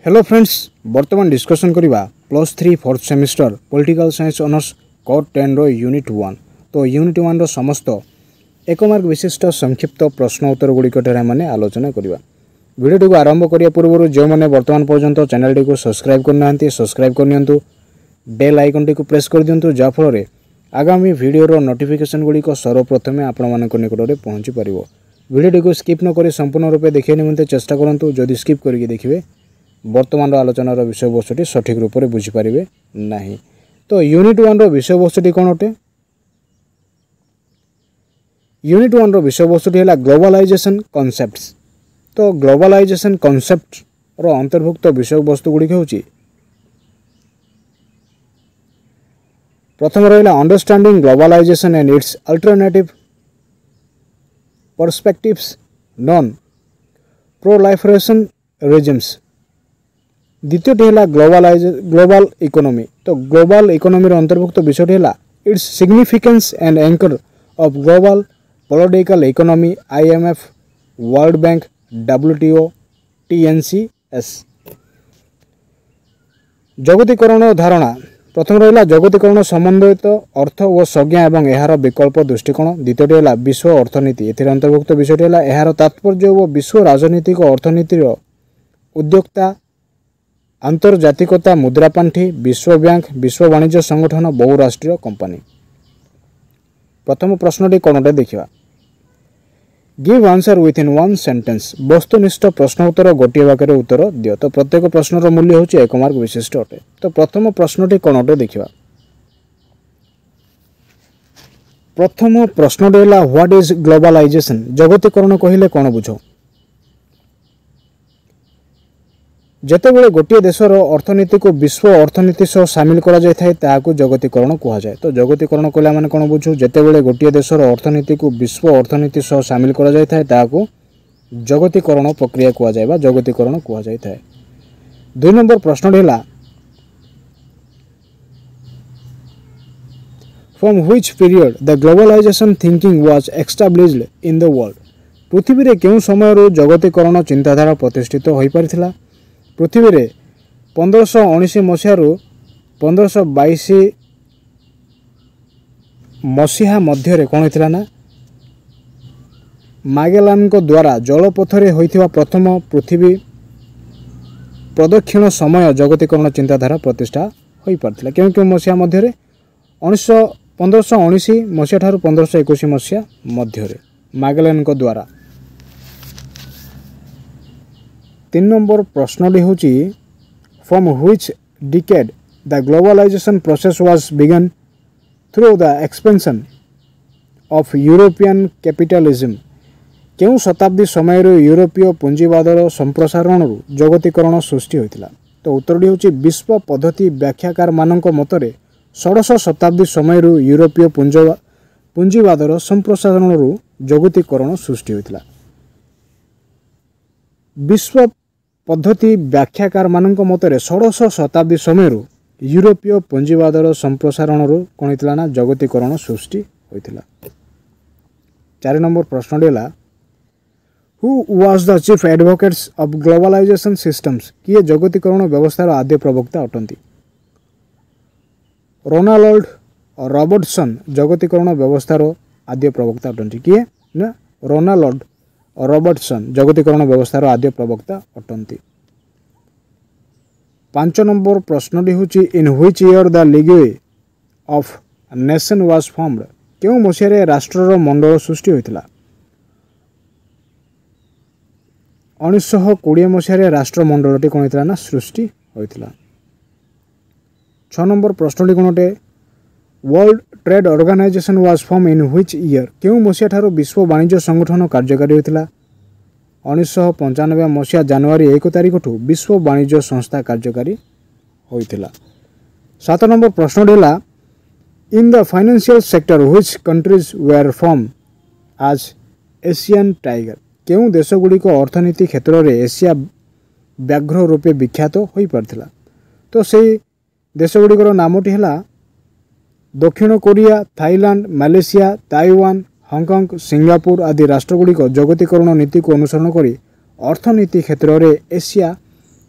Hello friends, बर्तमान discussion करवा +3 fourth semester political science honours core 10 रो unit 1। तो unit 1 रो समस्त एक मार्क विशिष्ट संक्षिप्त प्रश्न उत्तर गुड़िक मैंने आलोचना करवा। वीडियो को आरंभ करने पूर्व जो मैंने वर्तमान पर्यंत चैनल को सब्सक्राइब करना सब्सक्राइब करनी, बेल आइकन टी प्रेस कर दिंतु, जहाँफल आगामी वीडियो नोटिफिकेशन गुड़िक सर्वप्रथमे आपण मान निकट में पहुँची पार। वीडियो को स्किप नक संपूर्ण रूपे देखा निमंते चेष्टा करूँ। जदि स्किप करके देखिए वर्तमान आलोचनार विषय वस्तुटी सठिक रूप से बुझीपारे ना। तो यूनिट 1 रो विषय वस्तुटी कौन अटे? यूनिट 1 रो विषय वस्तुटी है ग्लोबलाइजेशन कॉन्सेप्ट्स। तो ग्लोबलाइजेशन कॉन्सेप्ट रो अंतर्भुक्त विषय वस्तु गुड़िक होची प्रथम रहा understanding globalisation and its alternative perspectives non proliferation regimes. द्वितीयटी है ग्लोबल इकोनॉमी। तो ग्लोबल इकोनॉमी अंतर्भुक्त विषय है its significance and anchor of global political economy IMF world bank WTO TNCS। जगतीकरण धारणा प्रथम रहा जगतीकरण संबंधित अर्थ और संज्ञा एवं यार विकल्प दृष्टिकोण। द्वितीयटी है विश्व अर्थनीति। एथिर अंतर्भुक्त विषय है यार तात्पर्य और विश्व राजनीतिक अर्थनीतिर उद्योक्ता आंतर्जातिकता मुद्रापांठी विश्व बैंक विश्व वाणिज्य संगठन बहुराष्ट्रीय कंपनी। प्रथम प्रश्नटी कौन देखा। Give answer with in one sentence. वस्तुनिष्ठ प्रश्न उत्तर गोटे वाक्य उत्तर दियो। तो प्रत्येक प्रश्नर मूल्य होची 1 मार्क विशिष्ट अटे। तो प्रथम प्रश्नटी कौन देखा। प्रथम प्रश्नटी है व्हाट इज ग्लोबलाइजेशन। जगतीकरण कहले कौन बुझ। जेतेबेले गोटे देशर अर्थनीति को विश्व अर्थनीति सह सामिल करा जाय थाए ताहाकू जगतीकरण कहा जाए। तो जगतीकरण कहले माने कोन बुझू। जेतेबेले गोटे देशर अर्थनीति को विश्व अर्थनीति सह सामिल करा जाय थाए ताहाकू जगतीकरण प्रक्रिया कहा जाए बा जगतीकरण कहा जाय थाए। 2 नंबर प्रश्न हैला from which period the globalisation thinking was established in the world. पृथ्वी रे केउ समय रो जगतीकरण चिंताधारा प्रतिष्ठित होई परिथिला। पृथ्वी रे 1519 मसीह 1522 मसीहा मध्य कौन होता ना मागेलान को द्वारा जलपथरे होइथिबा प्रथम पृथ्वी प्रदक्षिण समय जगतीकरण चिंताधारा प्रतिष्ठा होई पारथिला। क्यों क्यों मसीहा मध्य 1519 मसीहा ठारू 1521 मसीहा मध्य मागेलान को द्वारा। 3 नंबर प्रश्नटी होची from which decade the globalisation process was begin through the expansion of European capitalism. केउ शताब्दी समय यूरोपीय पुंजीवादर संप्रसारण जगतीकरण सृष्टि होइतिला। तो उत्तरटी होची विश्व पद्धति व्याख्याकार मानक मतरे 16 शताब्दी समय यूरोपीय पुंजीवादर संप्रसारण जगतीकरण सृष्टि होइतिला। विश्व पद्धति व्याख्याकार मानक मतरे 16 शताब्दी समय यूरोपीय पुंजीवादर संप्रसारण कौन होता ना जगतीकरण सृष्टि होता। 4 नंबर प्रश्न है who was the chief advocates of globalisation systems. किए जगतीकरण व्यवस्थार आद्य प्रवक्ता अटंती। रोनाल्ड रॉबर्टसन जगतीकरण व्यवस्थार आद्य प्रवक्ता अटंती। किए ना रोनाल्ड रॉबर्टसन जगतीकरण व्यवस्थार आद्य प्रवक्ता अटंती। 5 नंबर प्रश्नटी होची इन which year the league of nation was formed. क्यों मसीह राष्ट्रर मंडल सृष्टि होता। 1920 मसीह राष्ट्रमंडलटी कौन होता ना सृष्टि होता। 6 नंबर प्रश्नटी कौन अटे world trade organisation was form in which year. क्यों मसीहा ठारू विश्व वाणिज्य संगठन कार्यकारी होता। 1995 मसीहा जनवरी 1 तारिख ठू विश्व वाणिज्य संस्था कार्यकारी होता। 7 नंबर प्रश्न है in the financial sector which countries were form as Asian tiger. क्यों देशगुड़िक अर्थनीति क्षेत्र में एशिया व्याघ्र रूपे विख्यात हो पारथिला। तो से देशगुड़िकर नामटी है दक्षिण Korea Thailand Malaysia Taiwan Hong Kong Singapore आदि राष्ट्रगुड़िक जगतीकरण नीति को अनुसरण कर अर्थनीति क्षेत्र में एशिया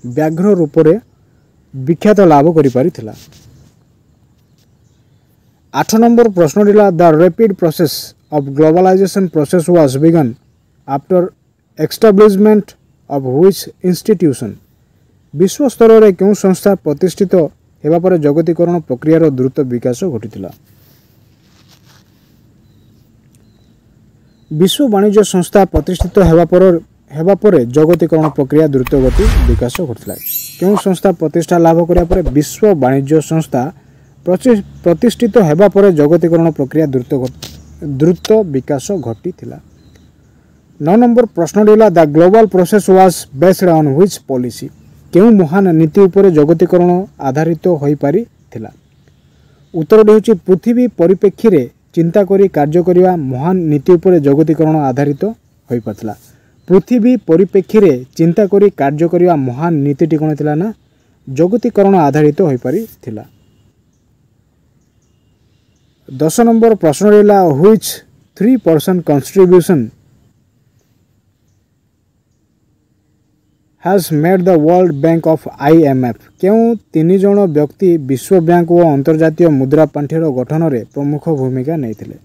ବ୍ୟାଘ୍ର ରୂପରେ ବିଖ୍ୟାତ ଲାଭ କରିପାରିଥିଲା। 8 ନମ୍ବର ପ୍ରଶ୍ନଟି ହେଲା the rapid process of globalisation process was begun after establishment of which institution. ବିଶ୍ୱ ସ୍ତରରେ କେଉଁ ସଂସ୍ଥା ପ୍ରତିଷ୍ଠିତ ହେବା ପରେ ଜଗତୀକରଣ ପ୍ରକ୍ରିୟାର ଦ୍ରୁତ ବିକାଶ ଘଟିଥିଲା? ବିଶ୍ୱ ବାଣିଜ୍ୟ ସଂସ୍ଥା ପ୍ରତିଷ୍ଠିତ ହେବା ପରେ ଜଗତୀକରଣ ପ୍ରକ୍ରିୟା ଦ୍ରୁତ ଗତି ବିକାଶ ଘଟିଥିଲା। କେଉଁ ସଂସ୍ଥା ପ୍ରତିଷ୍ଠା ଲାଭ କରିବା ପରେ ବିଶ୍ୱ ବାଣିଜ୍ୟ ସଂସ୍ଥା ପ୍ରତିଷ୍ଠିତ ହେବା ପରେ ଜଗତୀକରଣ ପ୍ରକ୍ରିୟା ଦ୍ରୁତ ବିକାଶ ଘଟିଥିଲା। 9 ନମ୍ବର ପ୍ରଶ୍ନଟି ହେଲା the global process was based on which policy. କେଉଁ ମହାନ ନୀତି ଉପରେ ଜଗତୀକରଣ ଆଧାରିତ ହୋଇପାରିଥିଲା? ଉତ୍ତରଟି ହେଉଛି ପୃଥିବୀ ପରିପ୍ରେକ୍ଷୀରେ ଚିନ୍ତା କରି କାର୍ଯ୍ୟ କରିବା ମହାନ ନୀତି ଉପରେ ଜଗତୀକରଣ ଆଧାରିତ ହୋଇପାରିଥିଲା। ପୃଥିବୀ ପରିପ୍ରେକ୍ଷୀରେ ଚିନ୍ତା କରି କାର୍ଯ୍ୟ କରିବା ମହାନ ନୀତିଟି କ'ଣ ଥିଲା ନା ଜଗତୀକରଣ ଆଧାରିତ ହୋଇପାରିଥିଲା। 10 ନମ୍ବର ପ୍ରଶ୍ନଟି ହେଲା which 3% contribution has made the World Bank of IMF। କେଉଁ 3 ଜଣ ବ୍ୟକ୍ତି ବିଶ୍ୱ ବ୍ୟାଙ୍କ ଓ ଅନ୍ତର୍ଜାତୀୟ ମୁଦ୍ରା ପାଣ୍ଠିର ଗଠନରେ ପ୍ରମୁଖ ଭୂମିକା ନେଇଥିଲେ?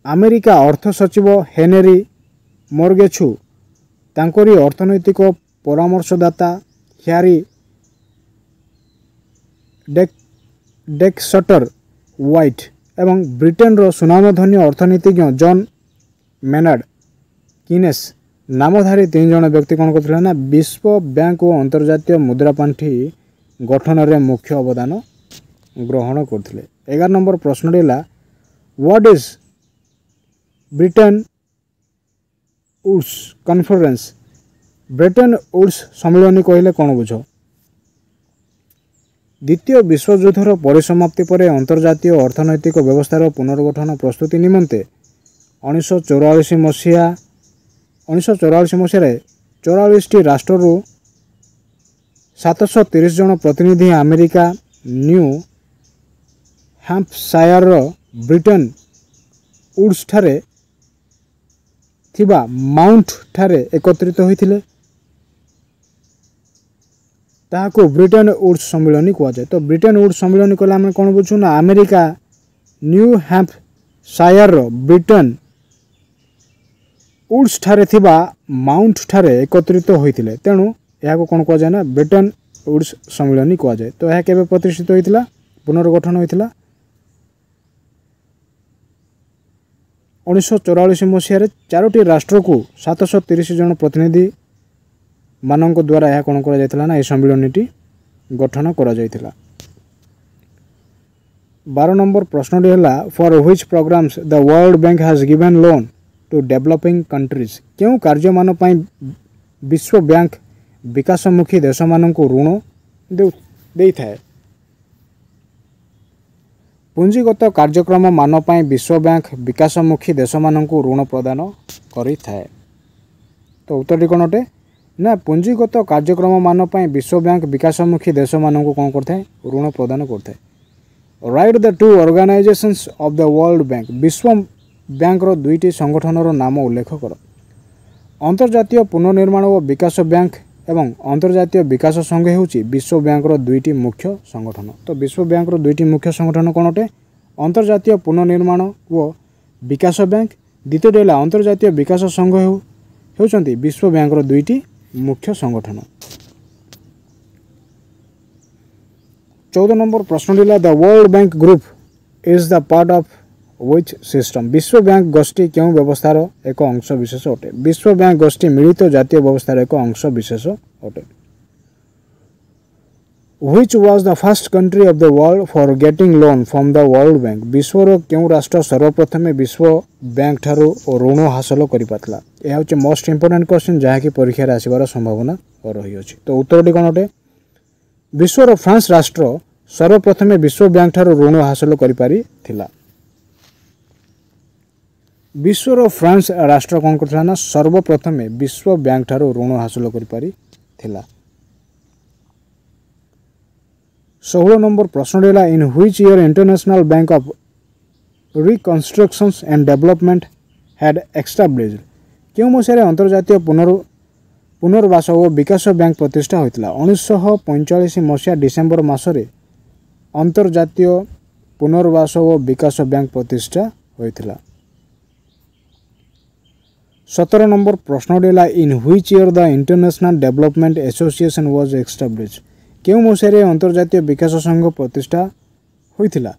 ଆମେରିକା ଅର୍ଥ ସଚିବ ହେନେରୀ ମୋରଗେଛୁ, ତାଙ୍କରି ଅର୍ଥନୈତିକ ପରାମର୍ଶଦାତା ହ୍ୟାରି ଡେକ୍ସଟର ହ୍ୱାଇଟ୍ ଏବଂ ବ୍ରିଟେନର ସୁନାମଧନ୍ୟ ଅର୍ଥନୀତିଜ୍ଞ ଜନ୍ ମେନାର୍ଡ କିନେସ୍ ନାମଧାରୀ 3 ଜଣ ବ୍ୟକ୍ତି କ'ଣ କରିଥିଲେ ନା ବିଶ୍ୱ ବ୍ୟାଙ୍କ ଓ ଅନ୍ତର୍ଜାତୀୟ ମୁଦ୍ରା ପାଣ୍ଠି ଗଠନରେ ମୁଖ୍ୟ ଅବଦାନ ଗ୍ରହଣ କରିଥିଲେ। 11 ନମ୍ବର ପ୍ରଶ୍ନଟି ହେଲା what is Britain Woods conference. Britain Woods ସମ୍ମିଳନୀ କହିଲେ କ'ଣ ବୁଝ? ଦ୍ୱିତୀୟ ବିଶ୍ୱଯୁଦ୍ଧର ପରିସମାପ୍ତି ପରେ ଅନ୍ତର୍ଜାତୀୟ ଅର୍ଥନୈତିକ ବ୍ୟବସ୍ଥାର ପୁନର୍ଗଠନ ପ୍ରସ୍ତୁତି ନିମନ୍ତେ 1944 ମସିହାରେ 44ଟି ରାଷ୍ଟ୍ରରୁ 730 ଜଣ ପ୍ରତିନିଧି ଆମେରିକା ନ୍ୟୁ ହ୍ୟାମ୍ପଶାୟାରର ବ୍ରିଟେନ୍ ଉଡ୍ସଠାରେ ଥିବା ମାଉଣ୍ଟ ଠାରେ ଏକତ୍ରିତ ହୋଇଥିଲେ। ତାହାକୁ ବ୍ରିଟେନ୍ ଉଡ୍ସ ସମ୍ମିଳନୀ କୁହାଯାଏ। ତ ବ୍ରିଟେନ୍ ଉଡ୍ସ ସମ୍ମିଳନୀ କହିଲେ ଆମେ କ'ଣ ବୁଝୁ ନା ଆମେରିକା ନ୍ୟୁ ହ୍ୟାମ୍ପଶାୟାରର ବ୍ରିଟେନ୍ ଉଡ୍ସ ଠାରେ ଥିବା ମାଉଣ୍ଟ ଠାରେ ଏକତ୍ରିତ ହୋଇଥିଲେ। ତେଣୁ ଏହାକୁ କ'ଣ କୁହାଯାଏ ନା ବ୍ରିଟେନ୍ ଉଡ୍ସ ସମ୍ମିଳନୀ କୁହାଯାଏ। ତ ଏହା କେବେ ପ୍ରତିଷ୍ଠିତ ହୋଇଥିଲା ପୁନର୍ଗଠନ ହୋଇଥିଲା 1944 ମସିହାରେ 4ଟି ରାଷ୍ଟ୍ରକୁ 730 ଜଣ ପ୍ରତିନିଧି ମାନଙ୍କ ଦ୍ୱାରା ଏହା କ'ଣ କରାଯାଇଥିଲା ନା ଏହି ସମ୍ମିଳନୀଟି ଗଠନ କରାଯାଇଥିଲା। 12 ନମ୍ବର ପ୍ରଶ୍ନଟି ହେଲା for which programmes the world bank has given loan to developing countries. କେଉଁ କାର୍ଯ୍ୟମାନ ପାଇଁ ବିଶ୍ୱ ବ୍ୟାଙ୍କ ବିକାଶମୁଖୀ ଦେଶମାନଙ୍କୁ ଋଣ ଦେଇଥାଏ? ପୁଞ୍ଜିଗତ କାର୍ଯ୍ୟକ୍ରମ ମାନ ପାଇଁ ବିଶ୍ୱ ବ୍ୟାଙ୍କ ବିକାଶମୁଖୀ ଦେଶମାନଙ୍କୁ ଋଣ ପ୍ରଦାନ କରିଥାଏ। ତ ଉତ୍ତରଟି କ'ଣ ଅଟେ ନା ପୁଞ୍ଜିଗତ କାର୍ଯ୍ୟକ୍ରମ ମାନ ପାଇଁ ବିଶ୍ୱ ବ୍ୟାଙ୍କ ବିକାଶମୁଖୀ ଦେଶମାନଙ୍କୁ କ'ଣ କରିଥାଏ ଋଣ ପ୍ରଦାନ କରିଥାଏ। Right the two organisations of the world bank. ବିଶ୍ୱ ବ୍ୟାଙ୍କର 2ଟି ସଂଗଠନର ନାମ ଉଲ୍ଲେଖ କର। ଅନ୍ତର୍ଜାତୀୟ ପୁନର୍ନିର୍ମାଣ ଓ ବିକାଶ ବ୍ୟାଙ୍କ ଏବଂ ଅନ୍ତର୍ଜାତୀୟ ବିକାଶ ସଂଘ ହେଉଛି ବିଶ୍ୱ ବ୍ୟାଙ୍କର 2ଟି ମୁଖ୍ୟ ସଂଗଠନ। ତ ବିଶ୍ୱ ବ୍ୟାଙ୍କର 2ଟି ମୁଖ୍ୟ ସଂଗଠନ କ'ଣ ଅଟେ? ଅନ୍ତର୍ଜାତୀୟ ପୁନର୍ନିର୍ମାଣ ଓ ବିକାଶ ବ୍ୟାଙ୍କ। ଦ୍ୱିତୀୟଟି ହେଲା ଅନ୍ତର୍ଜାତୀୟ ବିକାଶ ସଂଘ ହେଉଛନ୍ତି ବିଶ୍ୱ ବ୍ୟାଙ୍କର 2ଟି ମୁଖ୍ୟ ସଂଗଠନ। 14 ନମ୍ବର ପ୍ରଶ୍ନଟି ହେଲା ଦ world bank group is the part of which system. ବିଶ୍ୱ ବ୍ୟାଙ୍କ ଗୋଷ୍ଠୀ କେଉଁ ବ୍ୟବସ୍ଥାର ଏକ ଅଂଶ ବିଶେଷ ଅଟେ? ବିଶ୍ୱ ବ୍ୟାଙ୍କ ଗୋଷ୍ଠୀ ମିଳିତ ଜାତୀୟ ବ୍ୟବସ୍ଥାର ଏକ ଅଂଶ ବିଶେଷ ଅଟେ। Which was the first country of the world for getting loan from the world bank. ବିଶ୍ୱର କେଉଁ ରାଷ୍ଟ୍ର ସର୍ବପ୍ରଥମେ ବିଶ୍ୱ ବ୍ୟାଙ୍କ ଠାରୁ ଋଣ ହାସଲ କରିପାରିଥିଲା? ଏହା ହେଉଛି ମୋଷ୍ଟ ଇମ୍ପୋର୍ଟାଣ୍ଟ କ୍ୱେଶ୍ଚିନ୍ ଯାହାକି ପରୀକ୍ଷାରେ ଆସିବାର ସମ୍ଭାବନା ରହିଅଛି। ତ ଉତ୍ତରଟି କ'ଣ ଅଟେ? ବିଶ୍ୱର ଫ୍ରାନ୍ସ ରାଷ୍ଟ୍ର ସର୍ବପ୍ରଥମେ ବିଶ୍ୱ ବ୍ୟାଙ୍କ ଠାରୁ ଋଣ ହାସଲ କରିପାରିଥିଲା। ବିଶ୍ୱର ଫ୍ରାନ୍ସ ରାଷ୍ଟ୍ର କ'ଣ କରିଥିଲା ନା ସର୍ବପ୍ରଥମେ ବିଶ୍ୱ ବ୍ୟାଙ୍କ ଠାରୁ ଋଣ ହାସଲ କରିପାରିଥିଲା। 16 ନମ୍ବର ପ୍ରଶ୍ନଟି ହେଲା in which year international bank of reconstructions and development had established. କେଉଁ ମସିହାରେ ଅନ୍ତର୍ଜାତୀୟ पुनर्वास और विकास बैंक प्रतिष्ठा होता 1945 मसीहा डिसेम्बर मासरे अंतर्जातीय पुनर्वास और विकास बैंक प्रतिष्ठा होता 17 नंबर प्रश्न देला इन which year the international development association was established केउ मसीह अंतर्जातीय विकास संघ प्रतिष्ठा होता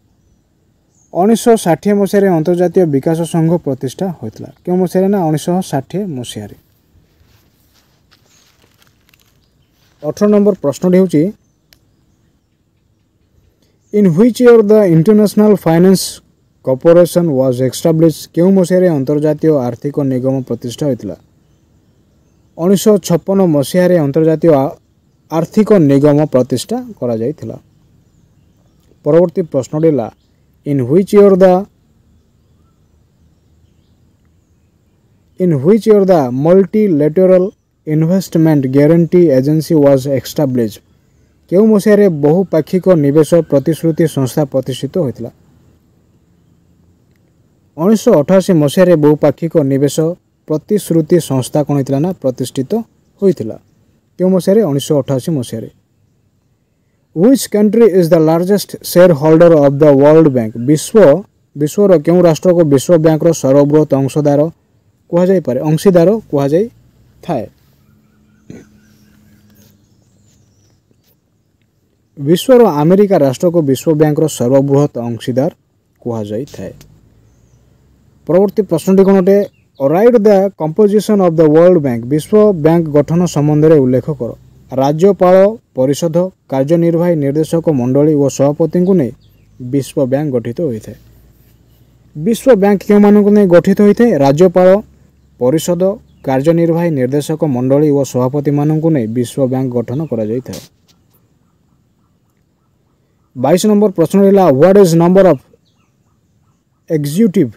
1960 मसीह अंतर्जातीय विकास संघ प्रतिष्ठा होता क्यों मसीह ना 1960 मसीह 18 नंबर प्रश्न होची इन which year the international finance corporation was established केउ मसीह अंतर्जातीय आर्थिक निगम प्रतिष्ठा होता 1956 मसीह अंतर्जातीय आर्थिक निगम प्रतिष्ठा करा जायतिला परवर्ती प्रश्न देला इन which year the multilateral investment guarantee agency was established केउ मसीह बहुपाक्षिक निवेश प्रतिश्रुति संस्था प्रतिष्ठित होता 1988 मसीह बहुपाक्षिक निवेश प्रतिश्रुति संस्था कौन होता ना प्रतिष्ठित होता क्यों मसीह 1988 मसीह which country is the largest shareholder of the world bank विश्वर क्यों राष्ट्र को विश्व बैंक रो सर्वबृहत अंशदार अंशीदार थाए विश्वर अमेरिका राष्ट्र को विश्व बैंक रो सर्वबृहत अंशीदार थाए परवर्ती प्रश्न कोनटे write the composition of the world bank विश्व बैंक गठन संबंध में उल्लेख कर राज्यपाल परिषद कार्यनिर्वाही निर्देशक मंडली और सभापति को नहीं विश्व बैंक गठित होता है विश्व बैंक क्यों मानक नहीं गठित होता है राज्यपाल परिषद कार्यनिर्वाही निर्देशक मंडली और सभापति मानक नहीं विश्व बैंक गठन करा जायता है 22 नंबर प्रश्न रहा what is number of executive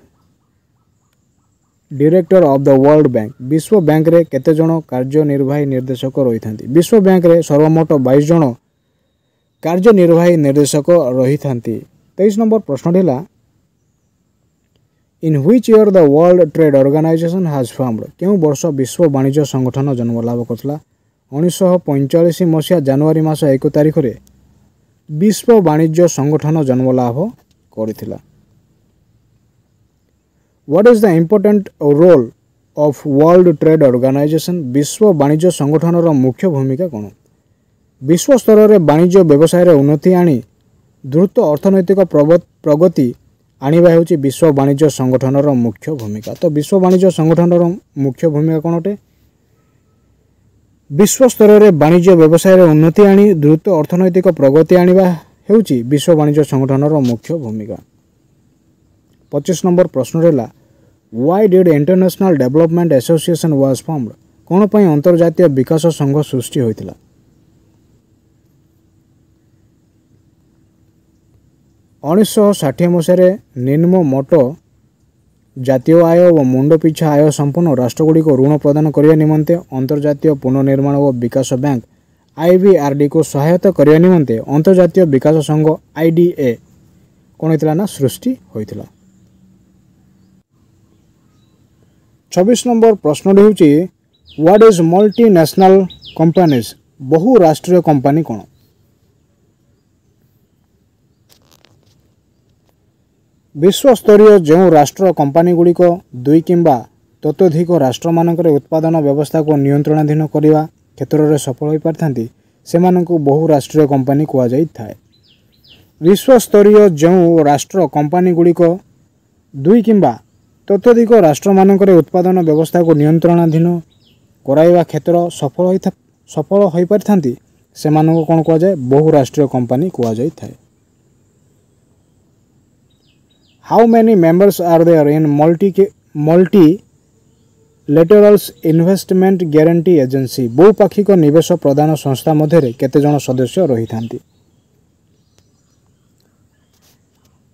director of the world bank विश्व बैंक रे केते जण कार्यनिर्वाही निर्देशक रही था विश्व बैंक रे सर्वमोट 22 जण कार्यनिर्वाही निर्देशक रही था 23 नंबर प्रश्न रहा in which year the world trade organisation has formed क्यों वर्ष विश्व वाणिज्य संगठन जन्म लाभ करता 1945 मसीहा जनवरी मास 1 तारिख रे विश्व वाणिज्य संगठन जन्म लाभ करथिला what is the important role of world trade organisation विश्व वाणिज्य संगठन रो मुख्य भूमिका कौन विश्व स्तर में वाणिज्य व्यवसाय रे उन्नति आनी द्रुत अर्थनैतिक प्रगति आनिबा हेउची विश्व वाणिज्य संगठन रो मुख्य भूमिका तो विश्व वाणिज्य संगठन रो मुख्य भूमिका कौन अटे विश्व स्तर में वाणिज्य व्यवसाय रे उन्नति आनी द्रुत अर्थनैतिक प्रगति आनिबा हेउची विश्व वाणिज्य संगठन रो मुख्य भूमिका 25 नंबर प्रश्न रहा why did international development association was formed कौन पर अंतर्जातीय विकास संघ सृष्टि होता 1960 मसीह निम्न मोट जातीय आय और मुंड पिछा आय संपन्न राष्ट्रगुड़ी को ऋण प्रदान करने निमंते अंतर्जातीय पुनर्निर्माण और विकास बैंक IBRD को सहायता करने निमंते अंतर्जातीय विकास संघ IDA कौन होता ना सृष्टि होता 26 नंबर प्रश्न होची व्हाट इज मल्टीनेशनल कंपनीज बहुराष्ट्रीय कंपनी कौन विश्व स्तरीय जो राष्ट्र कंपनी गुड़िक दुई किंबा ततोधिक राष्ट्र मानक उत्पादन व्यवस्था को नियंत्रणाधीन करने क्षेत्र में सफल हो पारि से बहुराष्ट्रीय कंपनी कहुए विश्व स्तरीय जो राष्ट्र कंपनी गुड़िक दुई किंबा ततोधिक राष्ट्र मानक उत्पादन व्यवस्था को नियंत्रणाधीन कराइबा क्षेत्र सफल हो पारि से कौन कहुए बहुराष्ट्रीय कंपनी कहुए how many members are there in multilateral investment guarantee agency बहुपाक्षिक निवेश प्रदान संस्था मध्य केते जण सदस्य रही थांती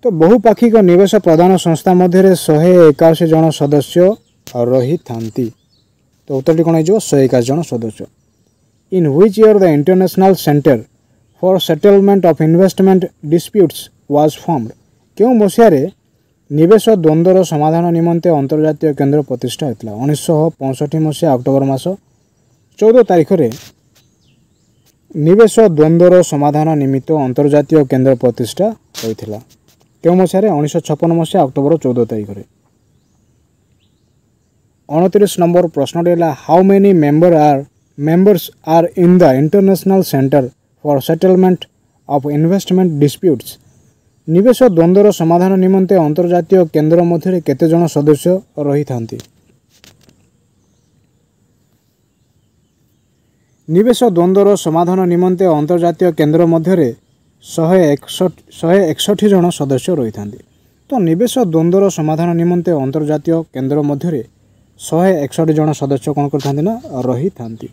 तो बहुपाक्षिक निवेश प्रदान संस्था मध्य 181 जन सदस्य रही थांती तो उत्तर कौन हो 121 जन सदस्य इन which year the international centre for settlement of investment disputes was formed क्यों मसीह निवेश द्वंद्वर समाधान निमंते अंतर्जातीय केन्द्र प्रतिष्ठा होता 1965 मसीहा अक्टोबर मास 14 ତାରିଖରେ ନିବେଶ ଦ୍ୱନ୍ଦ୍ୱର ସମାଧାନ ନିମିତ୍ତ ଅନ୍ତର୍ଜାତୀୟ କେନ୍ଦ୍ର ପ୍ରତିଷ୍ଠା ହୋଇଥିଲା। କେଉଁ ମସିହାରେ? 1956 ମସିହା ଅକ୍ଟୋବର 14 ତାରିଖରେ। 29 ନମ୍ବର ପ୍ରଶ୍ନଟି ହେଲା how many members are in the International Center for Settlement of Investment Disputes? ନିବେଶ ଦ୍ୱନ୍ଦ୍ୱର ସମାଧାନ ନିମନ୍ତେ ଅନ୍ତର୍ଜାତୀୟ କେନ୍ଦ୍ର ମଧ୍ୟରେ କେତେ ଜଣ ସଦସ୍ୟ ରହିଥାନ୍ତି? ନିବେଶ ଦ୍ୱନ୍ଦ୍ୱର ସମାଧାନ ନିମନ୍ତେ ଅନ୍ତର୍ଜାତୀୟ କେନ୍ଦ୍ର ମଧ୍ୟରେ 161 ଜଣ ସଦସ୍ୟ ରହିଥାନ୍ତି। ତ ନିବେଶ ଦ୍ୱନ୍ଦ୍ୱର ସମାଧାନ ନିମନ୍ତେ ଅନ୍ତର୍ଜାତୀୟ କେନ୍ଦ୍ର ମଧ୍ୟରେ 161 ଜଣ ସଦସ୍ୟ କ'ଣ କରିଥାନ୍ତି ନା ରହିଥାନ୍ତି।